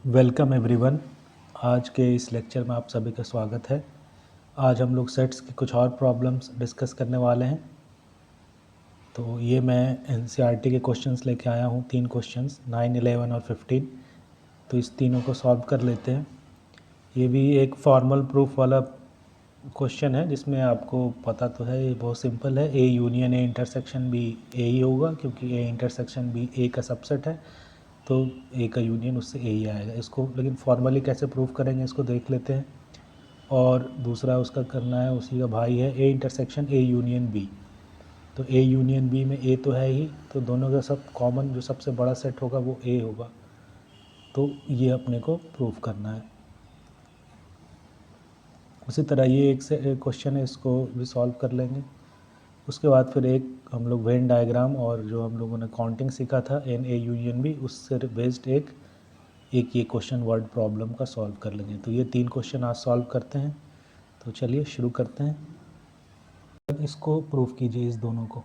Welcome everyone. आज के इस लेक्चर में आप सभी का स्वागत है। आज हम लोग सेट्स की कुछ और प्रॉब्लम्स डिस्कस करने वाले हैं। तो ये मैं एनसीईआरटी के क्वेश्चंस लेके आया हूँ, 3 क्वेश्चंस 9, 11 और 15। तो इस तीनों को सॉल्व कर लेते हैं। ये भी एक फॉर्मल प्रूफ वाला क्वेश्चन है जिसमें आपको पता तो है, ये बहुत सिंपल है। A union A intersection B A ही होगा, क्योंकि ए इंटरसेक्शन बी ए का सबसेट है, तो ए का यूनियन उससे ए ही आएगा। इसको लेकिन फॉर्मली कैसे प्रूफ करेंगे इसको देख लेते हैं। और दूसरा उसका करना है, उसी का भाई है A intersection A union B. तो ए यूनियन बी में ए तो है ही, तो दोनों का सब कॉमन जो सबसे बड़ा सेट होगा वो ए होगा। तो ये अपने को प्रूफ करना है। उसी तरह ये एक से एक क्वेश्चन है, इसको भी सॉल्व कर लेंगे। उसके बाद फिर एक हम लोग वेन डायग्राम और जो हम लोगों ने काउंटिंग सीखा था एन ए यूनियन बी, उससे बेस्ड एक ये क्वेश्चन वर्ड प्रॉब्लम का सॉल्व कर लेंगे। तो ये 3 क्वेश्चन आज सॉल्व करते हैं। तो चलिए शुरू करते हैं। इसको प्रूफ कीजिए इस दोनों को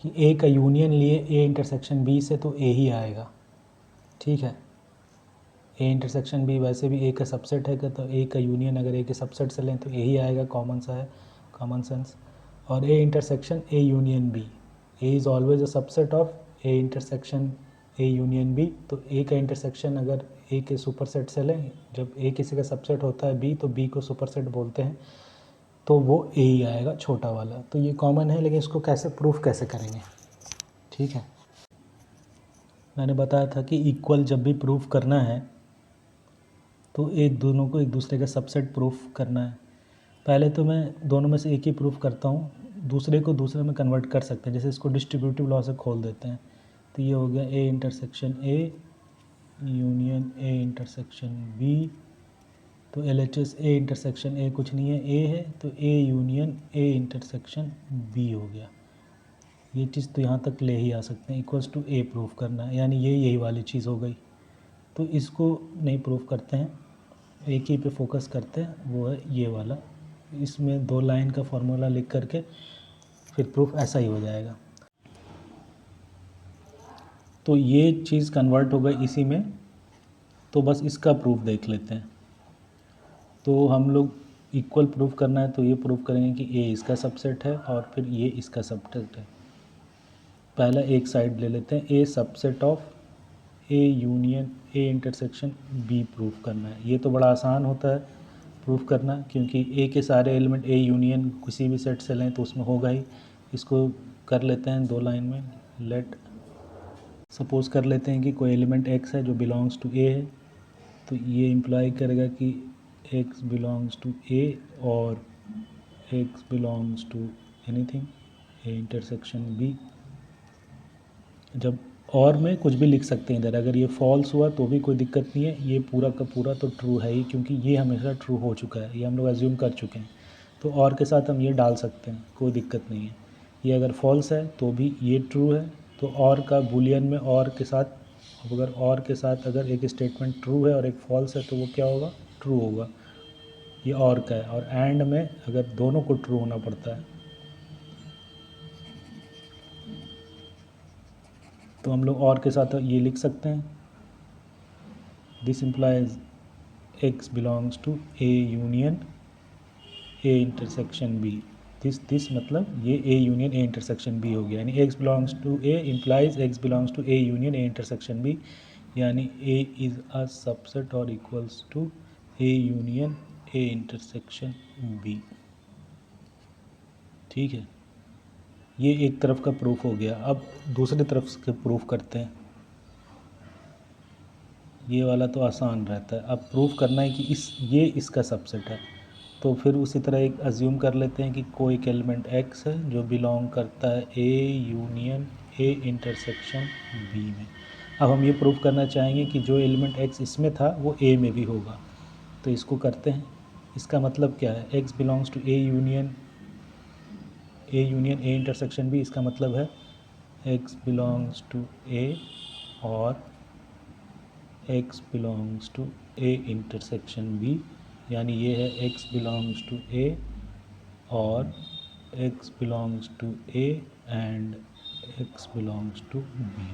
कि ए का यूनियन लिए ए इंटरसेक्शन बी से तो ए ही आएगा। ठीक है, ए इंटरसेक्शन बी वैसे भी ए का सबसेट है, तो ए का यूनियन अगर ए के सबसेट से लें तो ए ही आएगा, कॉमन सा है, कॉमन सेंस। और A intersection A union B, A is always a subset of A intersection A union B. तो ए का इंटरसेक्शन अगर ए के सुपरसेट से लें, जब ए किसी का सबसेट होता है बी, तो बी को सुपरसेट बोलते हैं, तो वो ए ही आएगा, छोटा वाला। तो ये कॉमन है, लेकिन इसको कैसे प्रूफ कैसे करेंगे। ठीक है, मैंने बताया था कि इक्वल जब भी प्रूफ करना है तो एक दोनों को एक दूसरे का सबसेट प्रूफ करना है। पहले तो मैं दोनों में से एक ही प्रूफ करता हूँ, दूसरे को दूसरे में कन्वर्ट कर सकते हैं। जैसे इसको डिस्ट्रीब्यूटिव लॉ से खोल देते हैं, तो ये हो गया A intersection A union A intersection B. तो LHS ए इंटरसेक्शन ए कुछ नहीं है, ए है, तो A union A intersection B हो गया। ये चीज़ तो यहाँ तक ले ही आ सकते हैं, इक्वल्स टू ए प्रूफ करना है, यानी ये यही वाली चीज़ हो गई। तो इसको नहीं प्रूफ करते हैं, एक ही पे फोकस करते हैं, वो है ये वाला। इसमें 2 लाइन का फॉर्मूला लिख करके फिर प्रूफ ऐसा ही हो जाएगा। तो ये चीज़ कन्वर्ट हो गई इसी में, तो बस इसका प्रूफ देख लेते हैं। तो हम लोग इक्वल प्रूफ करना है, तो ये प्रूफ करेंगे कि ए इसका सबसेट है और फिर ये इसका सबसेट है। पहला एक साइड ले लेते हैं, A subset of A union A intersection B proof करना है। ये तो बड़ा आसान होता है प्रूफ करना, क्योंकि ए के सारे एलिमेंट ए यूनियन किसी भी सेट से लें तो उसमें होगा ही। इसको कर लेते हैं 2 लाइन में। लेट सपोज़ कर लेते हैं कि कोई एलिमेंट x है जो बिलोंग्स टू ए है, तो ये इम्प्लाई करेगा कि x बिलोंग्स टू ए और x belongs to anything A intersection B. जब और में कुछ भी लिख सकते हैं इधर, अगर ये फॉल्स हुआ तो भी कोई दिक्कत नहीं है, ये पूरा का पूरा तो ट्रू है ही, क्योंकि ये हमेशा ट्रू हो चुका है, ये हम लोग एज्यूम कर चुके हैं। तो और के साथ हम ये डाल सकते हैं, कोई दिक्कत नहीं है। ये अगर फॉल्स है तो भी ये ट्रू है, तो और का बूलियन में और के साथ, अगर और के साथ अगर एक स्टेटमेंट ट्रू है और एक फॉल्स है तो वो क्या होगा, ट्रू होगा। ये और का है, और एंड में अगर दोनों को ट्रू होना पड़ता है, तो हम लोग और के साथ ये लिख सकते हैं, this implies x belongs to A union A intersection B. This मतलब ये A union A intersection B हो गया, यानी x belongs to A implies x belongs to A union A intersection B, यानी a इज़ अ सबसेट और equals to A union A intersection B. ठीक है, ये एक तरफ का प्रूफ हो गया। अब दूसरी तरफ से प्रूफ करते हैं। ये वाला तो आसान रहता है, अब प्रूफ करना है कि ये इसका सबसेट है। तो फिर उसी तरह एक अज्यूम कर लेते हैं कि कोई एक एलिमेंट x है जो बिलोंग करता है A union A intersection B में। अब हम ये प्रूफ करना चाहेंगे कि जो एलिमेंट x इसमें था वो a में भी होगा। तो इसको करते हैं। इसका मतलब क्या है, x belongs to A union A intersection B, इसका मतलब है x बिलोंग्स टू ए और x belongs to A intersection B, यानी ये है x बिलोंग्स टू ए और x belongs to A and x belongs to B.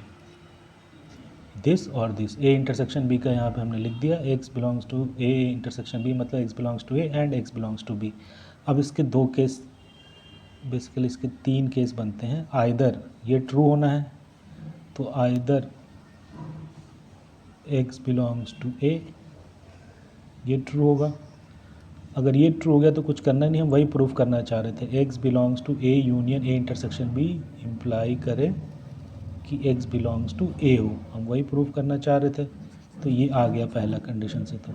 This और this, A intersection B का यहाँ पे हमने लिख दिया, x belongs to A intersection B मतलब x belongs to A and x belongs to B. अब इसके दो केस, बेसिकली इसके तीन केस बनते हैं। आइदर ये ट्रू होना है, तो either x belongs to A, ये ट्रू होगा। अगर ये ट्रू हो गया तो कुछ करना नहीं, हम वही प्रूफ करना चाह रहे थे, x belongs to A union A intersection B imply करे कि एक्स बिलोंग्स टू ए हो, हम वही प्रूफ करना चाह रहे थे। तो ये आ गया पहला कंडीशन से। तो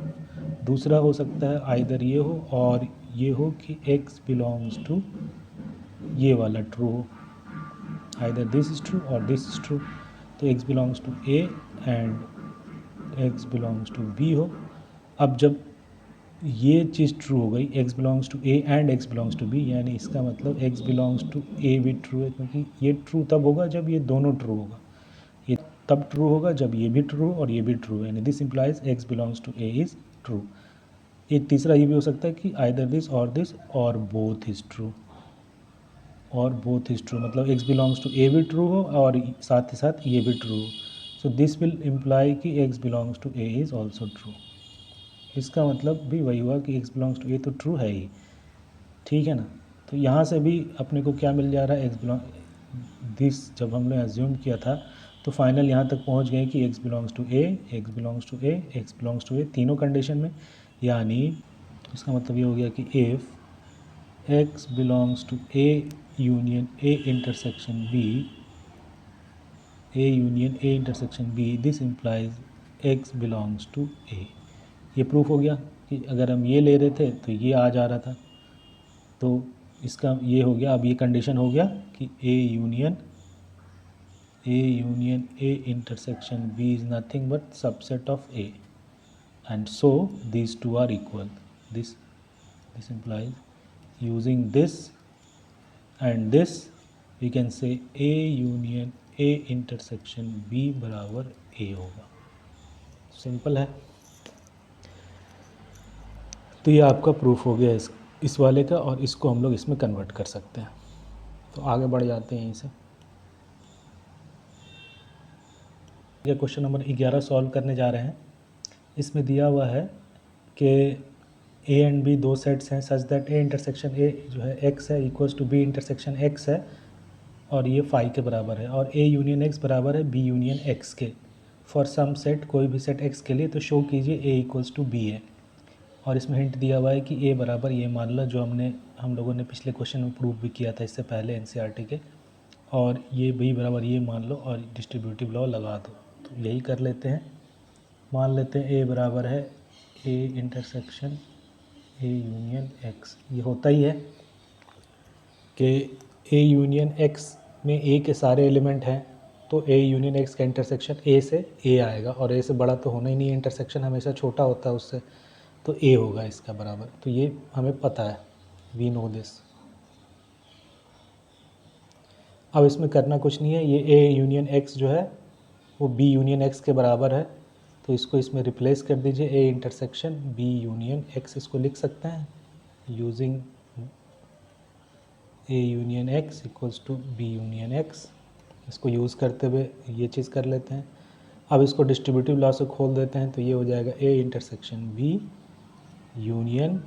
दूसरा हो सकता है आइदर ये हो और ये हो कि एक्स बिलोंग्स टू ये वाला ट्रू हो, आइदर दिस इज ट्रू और दिस इज ट्रू। तो x belongs to A and x belongs to B हो। अब जब ये चीज़ ट्रू हो गई, x belongs to A and x belongs to B, यानी इसका मतलब एक्स बिलोंग्स टू ए भी ट्रू है, क्योंकि ये ट्रू तब होगा जब ये दोनों ट्रू होगा। ये तब ट्रू होगा जब ये भी ट्रू और ये भी ट्रू, यानी this implies x belongs to A is true. एक तीसरा ये भी हो सकता है कि आइदर दिस और बोथ इज़ ट्रू, और बोथ इज़ ट्रू मतलब एक्स बिलोंग्स टू ए भी ट्रू हो और साथ ही साथ ये भी ट्रू हो। सो दिस विल इम्प्लाई कि x belongs to A is also true. इसका मतलब भी वही हुआ कि एक्स बिलोंग्स टू ए तो ट्रू है ही, ठीक है ना। तो यहाँ से भी अपने को क्या मिल जा रहा है, एक्स बिलोंग दिस जब हमने एज्यूम किया था तो फाइनल यहाँ तक पहुँच गए कि x belongs to A, x belongs to A, x belongs to A, तीनों कंडीशन में। यानी इसका मतलब ये हो गया कि if x belongs to A union A intersection B, A union A intersection B, this implies x belongs to A. ये प्रूफ हो गया कि अगर हम ये ले रहे थे तो ये आ जा रहा था, तो इसका ये हो गया। अब ये कंडीशन हो गया कि A union A intersection B is nothing but subset of A, and so these two are equal. This implies using this and this we can say A union A intersection B बराबर A होगा। Simple है। तो ये आपका proof हो गया इस वाले का, और इसको हम लोग इसमें कन्वर्ट कर सकते हैं। तो आगे बढ़ जाते हैं यहीं से। ये क्वेश्चन नंबर 11 सॉल्व करने जा रहे हैं। इसमें दिया हुआ है कि ए एंड बी दो सेट्स हैं सच दैट ए इंटरसेक्शन ए जो है एक्स है equals to B intersection x है, और ये फाई के बराबर है, और ए यूनियन एक्स बराबर है बी यूनियन एक्स के। फॉर सम सेट, कोई भी सेट एक्स के लिए, तो शो कीजिए ए इक्वल्स टू बी है। और इसमें हिंट दिया हुआ है कि ए बराबर ये मान लो, जो हम लोगों ने पिछले क्वेश्चन में प्रूव भी किया था इससे पहले एनसीईआरटी के, और ये बी बराबर ये मान लो और डिस्ट्रीब्यूटिव लॉ लगा दो। तो यही कर लेते हैं। मान लेते हैं ए बराबर है A intersection A union x. ये होता ही है कि ए यूनियन एक्स में ए के सारे एलिमेंट हैं, तो ए यूनियन एक्स का इंटरसेक्शन ए से ए आएगा, और ए से बड़ा तो होना ही नहीं है, इंटरसेक्शन हमेशा छोटा होता है उससे, तो ए होगा इसका बराबर। तो ये हमें पता है, वी नो दिस। अब इसमें करना कुछ नहीं है, ये ए यूनियन एक्स जो है वो बी यूनियन एक्स के बराबर है, तो इसको इसमें रिप्लेस कर दीजिए, A intersection B union x इसको लिख सकते हैं using A union x equals to B union x. इसको यूज़ करते हुए ये चीज़ कर लेते हैं। अब इसको डिस्ट्रीब्यूटिव लॉ से खोल देते हैं, तो ये हो जाएगा A intersection B union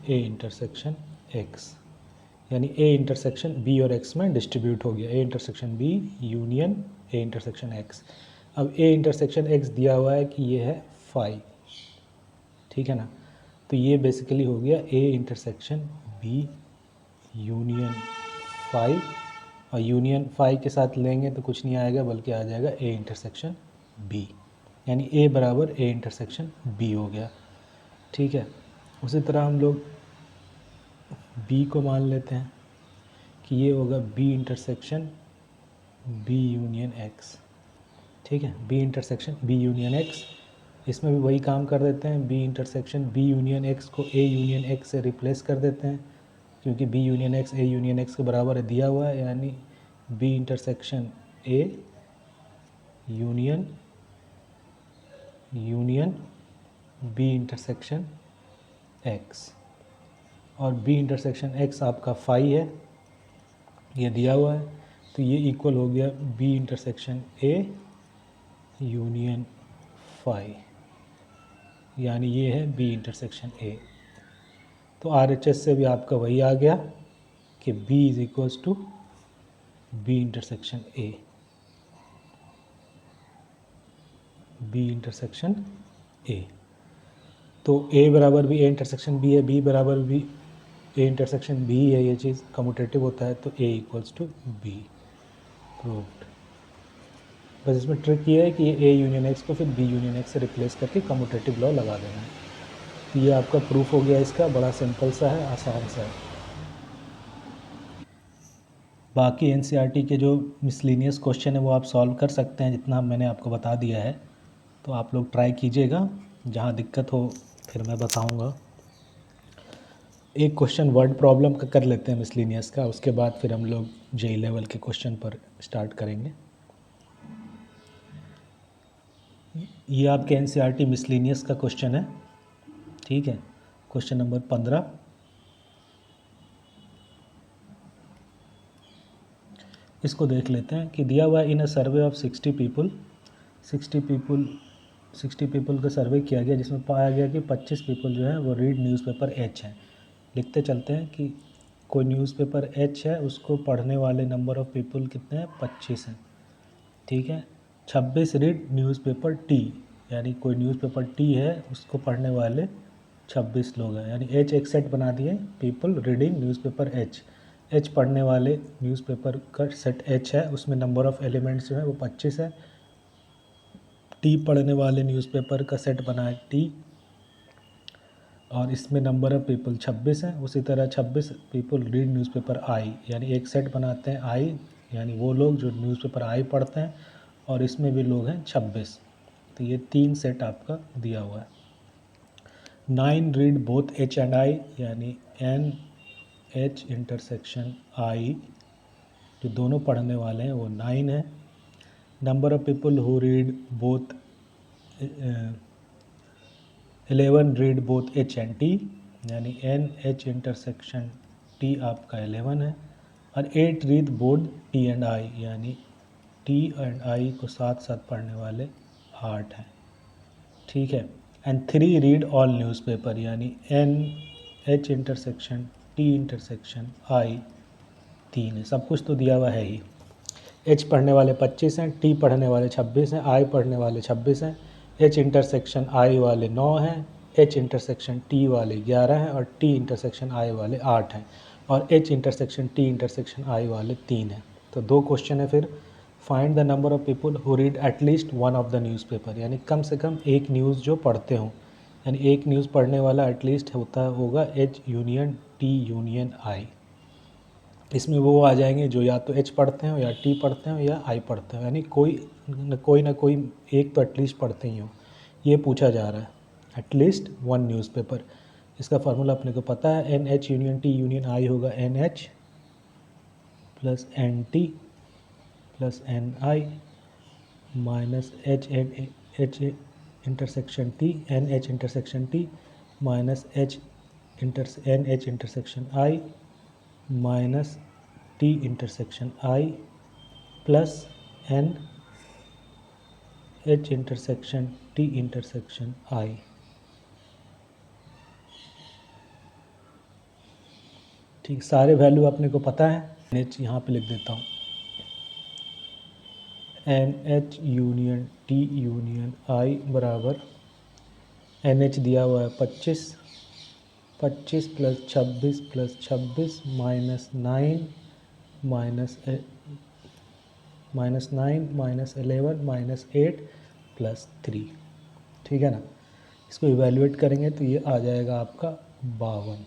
A intersection x, यानी ए इंटरसेक्शन बी और एक्स में डिस्ट्रीब्यूट हो गया, A intersection B union A intersection x. अब ए इंटरसेक्शन एक्स दिया हुआ है कि ये है फाई, ठीक है ना। तो ये बेसिकली हो गया A intersection B union phi, और यूनियन फाई के साथ लेंगे तो कुछ नहीं आएगा बल्कि आ जाएगा ए इंटरसेक्शन बी, यानी ए बराबर ए इंटरसेक्शन बी हो गया, ठीक है। उसी तरह हम लोग बी को मान लेते हैं कि ये होगा B intersection B union x, ठीक है, B intersection B union x. इसमें भी वही काम कर देते हैं, B intersection B union x को ए यूनियन एक्स से रिप्लेस कर देते हैं, क्योंकि B union x A union x के बराबर है दिया हुआ है, यानी B intersection A union B intersection x, और बी इंटरसेक्शन एक्स आपका फाई है, ये दिया हुआ है, तो ये इक्वल हो गया B intersection A union phi, यानी ये है बी इंटरसेक्शन ए। तो RHS से भी आपका वही आ गया कि B is equals to B intersection A, B intersection A. तो A बराबर भी A इंटरसेक्शन B है, B बराबर भी A इंटरसेक्शन B है, ये चीज़ कम्यूटेटिव होता है, तो A equals to B proved. बस इसमें ट्रिक ये है कि ये A यूनियन X को फिर B यूनियन X से रिप्लेस करके कम्यूटेटिव लॉ लगा देना है। तो ये आपका प्रूफ हो गया, इसका बड़ा सिंपल सा है, आसान सा है। बाकी NCERT के जो मिसलिनियस क्वेश्चन है वो आप सॉल्व कर सकते हैं, जितना मैंने आपको बता दिया है। तो आप लोग ट्राई कीजिएगा, जहाँ दिक्कत हो फिर मैं बताऊँगा। एक क्वेश्चन वर्ड प्रॉब्लम का कर लेते हैं मिसलिनियस का, उसके बाद फिर हम लोग JEE लेवल के क्वेश्चन पर स्टार्ट करेंगे। ये आपके NCERT मिसलिनियस का क्वेश्चन है, ठीक है। क्वेश्चन नंबर 15, इसको देख लेते हैं कि दिया हुआ इन अ सर्वे ऑफ 60 पीपल का सर्वे किया गया, जिसमें पाया गया कि 25 पीपल जो है वो रीड न्यूज़पेपर H हैं। लिखते चलते हैं कि कोई न्यूज़पेपर H है, उसको पढ़ने वाले नंबर ऑफ़ पीपल कितने हैं, 25 हैं, ठीक है। 26 रीड न्यूज़पेपर T, यानी कोई न्यूज़पेपर T है, उसको पढ़ने वाले 26 लोग हैं, यानी H एक सेट बना दिए, पीपल रीडिंग न्यूज़पेपर H पढ़ने वाले न्यूज़पेपर का सेट H है, उसमें नंबर ऑफ़ एलिमेंट्स जो है वो 25 है। T पढ़ने वाले न्यूज़पेपर का सेट बना है T, और इसमें नंबर ऑफ़ पीपल 26 है। उसी तरह 26 पीपल रीड न्यूज़पेपर I, यानी एक सेट बनाते हैं I, यानी वो लोग जो न्यूज़पेपर I पढ़ते हैं, और इसमें भी लोग हैं 26। तो ये 3 सेट आपका दिया हुआ है। 9 read both H and I, यानी N H इंटरसेक्शन I, जो दोनों पढ़ने वाले हैं वो 9 है। Number of people who read both 11 read both H and T, यानी N H इंटरसेक्शन T आपका 11 है। और 8 read both T and I, यानी T एंड I को साथ साथ पढ़ने वाले 8 हैं, ठीक है। एंड 3 रीड ऑल न्यूज़पेपर, यानी N H intersection T intersection I 3 है। सब कुछ तो दिया हुआ है ही। H पढ़ने वाले 25 हैं, T पढ़ने वाले 26 हैं, I पढ़ने वाले 26 हैं, H इंटरसेक्शन I वाले 9 हैं, H इंटरसेक्शन T वाले 11 हैं, और T इंटरसेक्शन I वाले 8 हैं, और H intersection T intersection I वाले 3 हैं। तो 2 क्वेश्चन है फिर। Find the number of people who read at least one of the newspaper, यानी कम से कम एक न्यूज़ जो पढ़ते हों, यानी एक न्यूज़ पढ़ने वाला एटलीस्ट होगा H union T union I। इसमें वो आ जाएंगे जो या तो H पढ़ते हो, या T पढ़ते हो, या I पढ़ते हो, यानी कोई ना कोई एक तो एटलीस्ट पढ़ते ही हो। ये पूछा जा रहा है, एटलीस्ट वन न्यूज़पेपर। इसका फार्मूला अपने को पता है, NH union T union I होगा NH plus NT plus NI minus H intersection T, NH intersection T minus NH intersection I minus T intersection I plus N H intersection T intersection I। ठीक, सारे value अपने को पता है। NH यहाँ पे लिख देता हूँ, NH union T union I बराबर NH दिया हुआ है 25 plus 26 minus 9 minus 11 minus 8 plus 3, ठीक है ना। इसको इवैल्यूएट करेंगे तो ये आ जाएगा आपका 52,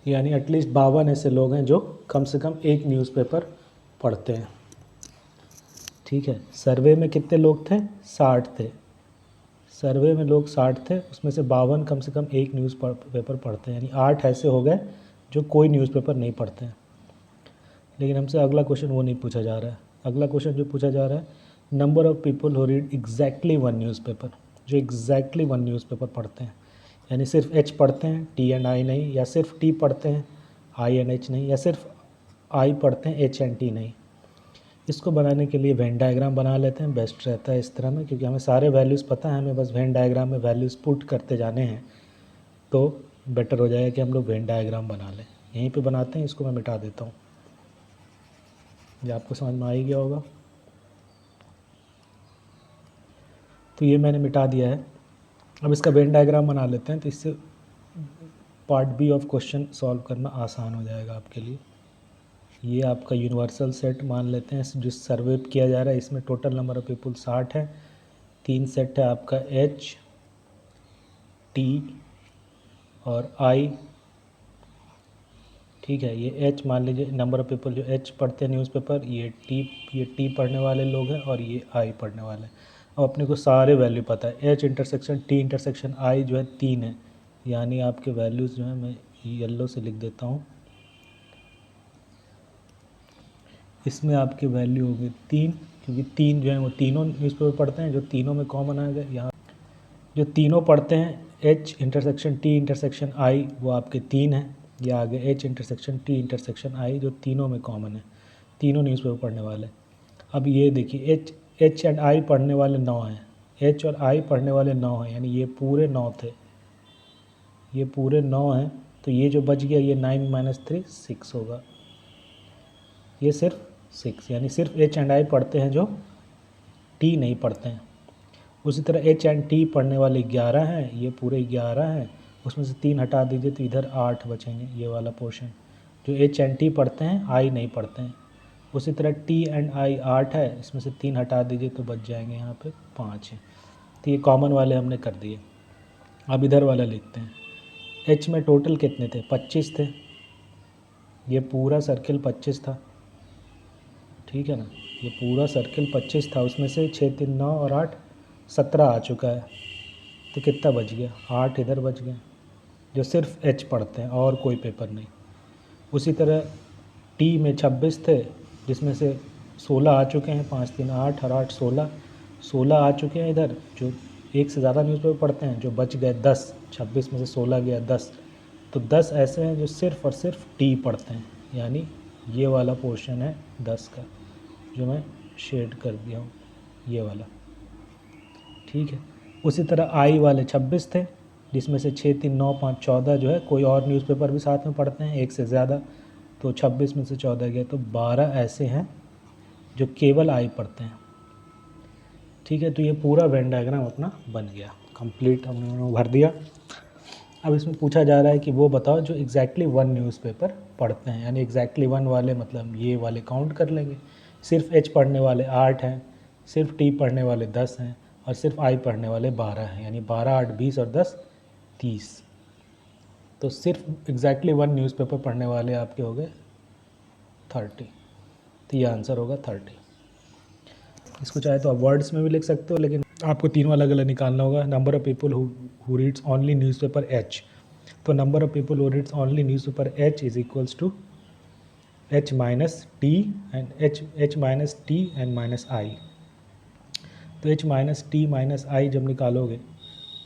यानी एटलीस्ट 52 ऐसे लोग हैं जो कम से कम एक न्यूज़पेपर पढ़ते हैं, ठीक है। सर्वे में कितने लोग थे, 60 थे। सर्वे में लोग 60 थे, उसमें से 52 कम से कम एक न्यूज़पेपर पढ़ते हैं, यानी 8 ऐसे हो गए जो कोई न्यूज़पेपर नहीं पढ़ते हैं। लेकिन हमसे अगला क्वेश्चन वो नहीं पूछा जा रहा है। अगला क्वेश्चन जो पूछा जा रहा है, number of people who read exactly one newspaper, जो एग्जैक्टली वन न्यूज़पेपर पढ़ते हैं, यानी सिर्फ H पढ़ते हैं, T एंड I नहीं, या सिर्फ T पढ़ते हैं, I एंड H नहीं, या सिर्फ I पढ़ते हैं, H एंड T नहीं। इसको बनाने के लिए वेन डायग्राम बना लेते हैं, बेस्ट रहता है इस तरह में, क्योंकि हमें सारे वैल्यूज़ पता है, हमें बस वेन डायग्राम में वैल्यूज़ पुट करते जाने हैं, तो बेटर हो जाएगा कि हम लोग वेन डायग्राम बना लें। यहीं पे बनाते हैं, इसको मैं मिटा देता हूँ, ये आपको समझ में आ ही गया होगा। तो ये मैंने मिटा दिया है। अब इसका वेन डायग्राम बना लेते हैं, तो इससे part B of question solve करना आसान हो जाएगा आपके लिए। ये आपका यूनिवर्सल सेट मान लेते हैं जो सर्वे किया जा रहा है, इसमें टोटल नंबर ऑफ़ पीपल 60 है। 3 सेट है आपका एच, टी और आई, ठीक है। ये एच मान लीजिए नंबर ऑफ़ पीपल जो एच पढ़ते हैं न्यूज़पेपर, ये टी पढ़ने वाले लोग हैं और ये आई पढ़ने वाले हैं। अब अपने को सारे वैल्यू पता है, एच इंटरसेक्शन टी इंटरसेक्शन आई जो है 3 है, यानी आपके वैल्यूज़ जो है मैं येलो से लिख देता हूँ, इसमें आपकी वैल्यू होगी 3, क्योंकि 3 जो है वो तीनों न्यूज़पेपर पढ़ते हैं, जो तीनों में कॉमन आ गया। यहाँ जो तीनों पढ़ते हैं एच इंटरसेक्शन टी इंटरसेक्शन आई, वो आपके 3 हैं। ये आगे एच इंटरसेक्शन टी इंटरसेक्शन आई जो तीनों में कॉमन है, तीनों न्यूज़पेपर पढ़ने वाले। अब ये देखिए एच एंड आई पढ़ने वाले 9 हैं, एच और आई पढ़ने वाले 9 हैं, यानी ये पूरे 9 थे, ये पूरे 9 हैं। तो ये जो बच गया ये 9 - 3 6 होगा, ये सिर्फ 6, यानी सिर्फ एच एंड आई पढ़ते हैं जो टी नहीं पढ़ते हैं। उसी तरह एच एंड टी पढ़ने वाले 11 हैं, ये पूरे 11 हैं, उसमें से 3 हटा दीजिए तो इधर 8 बचेंगे, ये वाला पोर्शन जो एच एंड टी पढ़ते हैं आई नहीं पढ़ते हैं। उसी तरह टी एंड आई 8 है, इसमें से 3 हटा दीजिए तो बच जाएंगे यहाँ पे 5 है। तो ये कॉमन वाले हमने कर दिए। अब इधर वाला लिखते हैं, एच में टोटल कितने थे, 25 थे, ये पूरा सर्किल 25 था, ठीक है ना, ये पूरा सर्किल 25 था, उसमें से 6 3 9 और 8 17 आ चुका है, तो कितना बच गया, 8 इधर बच गए जो सिर्फ एच पढ़ते हैं और कोई पेपर नहीं। उसी तरह टी में 26 थे, जिसमें से 16 आ चुके हैं, 5 3 8 और 8 16 आ चुके हैं इधर, जो एक से ज़्यादा न्यूज़पेपर पढ़ते हैं, जो बच गए 10, 26 में से 16 गया 10, तो 10 ऐसे हैं जो सिर्फ़ और सिर्फ टी पढ़ते हैं, यानी ये वाला पोर्शन है 10 का जो मैं शेड कर दिया हूँ, ये वाला, ठीक है। उसी तरह आई वाले 26 थे, जिसमें से 6 3 9 5 14 जो है कोई और न्यूज़पेपर भी साथ में पढ़ते हैं एक से ज़्यादा, तो 26 में से 14 गया, तो 12 ऐसे हैं जो केवल आई पढ़ते हैं, ठीक है। तो ये पूरा वेन डायग्राम अपना बन गया, कंप्लीट हमने भर दिया। अब इसमें पूछा जा रहा है कि वो बताओ जो एग्जैक्टली 1 न्यूज़पेपर पढ़ते हैं, यानी एग्जैक्टली 1 वाले मतलब ये वाले काउंट कर लेंगे, सिर्फ एच पढ़ने वाले 8 हैं, सिर्फ टी पढ़ने वाले 10 हैं और सिर्फ आई पढ़ने वाले 12 हैं, यानी 12 8 20 और 10 30। तो सिर्फ एग्जैक्टली 1 न्यूज़पेपर पढ़ने वाले आपके हो गए 30, तो ये आंसर होगा 30। इसको चाहे तो आप वर्ड्स में भी लिख सकते हो, लेकिन आपको तीनों अलग अलग निकालना होगा। Number of people who reads only newspaper H, तो number of people who reads only newspaper H is equals to H minus T and minus I. तो H minus T minus I जब निकालोगे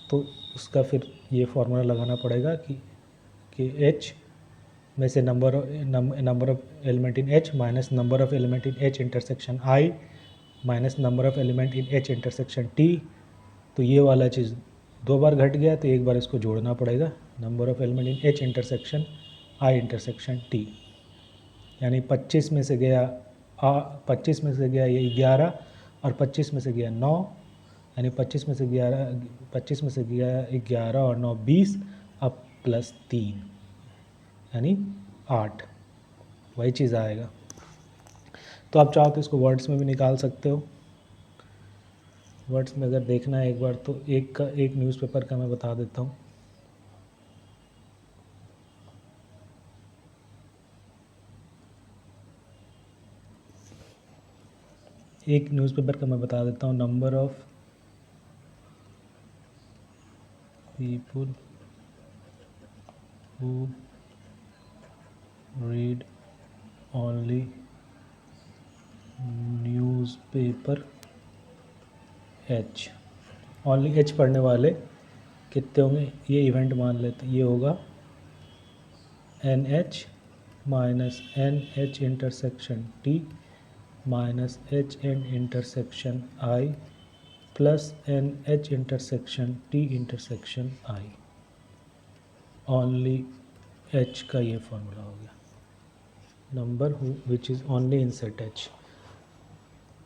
तो उसका फिर ये फार्मूला लगाना पड़ेगा कि एच में से number of element in H minus number of element in H intersection I minus number of element in H intersection T. तो ये वाला चीज़ 2 बार घट गया, तो एक बार इसको जोड़ना पड़ेगा, number of element in H intersection I intersection T, यानी 25 में से गया 25 में से गया ये 11 और 25 में से गया 9, यानी 25 में से गया 11 और 9 20, अब प्लस 3 यानी 8, वही चीज़ आएगा। तो आप चाहो तो इसको वर्ड्स में भी निकाल सकते हो। वर्ड्स में अगर देखना है एक बार तो एक न्यूज़पेपर का मैं बता देता हूँ। एक न्यूज़पेपर का मैं बता देता हूँ, number of people who read only newspaper H, only H पढ़ने वाले कितने होंगे, ये इवेंट मान लेते हैं, ये होगा N H minus N H intersection T minus H N intersection I plus N H intersection T intersection I, only H का ये फॉर्मूला हो गया। Number which is only in set H,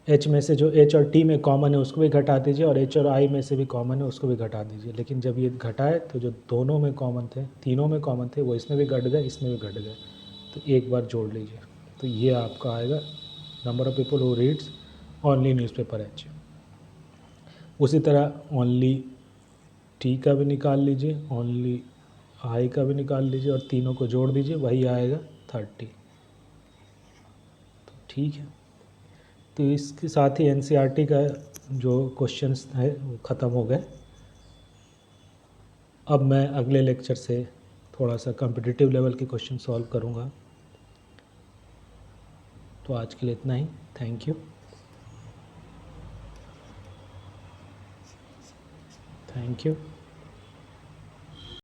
H में से जो एच और T में common है उसको भी घटा दीजिए, और एच और आई में से भी कॉमन है उसको भी घटा दीजिए। लेकिन जब ये घटाए तो जो दोनों में कॉमन थे, तीनों में कॉमन थे, वो इसमें भी घट गए, इसमें भी घट गए, तो एक बार जोड़ लीजिए, तो ये आपका आएगा number of people who reads only newspaper H. उसी तरह ओनली टी का भी निकाल लीजिए, ओनली आई का भी निकाल लीजिए, और तीनों को जोड़ दीजिए, वही आएगा 30। तो ठीक है, तो इसके साथ ही एनसीईआरटी का जो क्वेश्चंस है वो ख़त्म हो गए। अब मैं अगले लेक्चर से थोड़ा सा कॉम्पिटिटिव लेवल के क्वेश्चन सॉल्व करूँगा। तो आज के लिए इतना ही, थैंक यू, थैंक यू।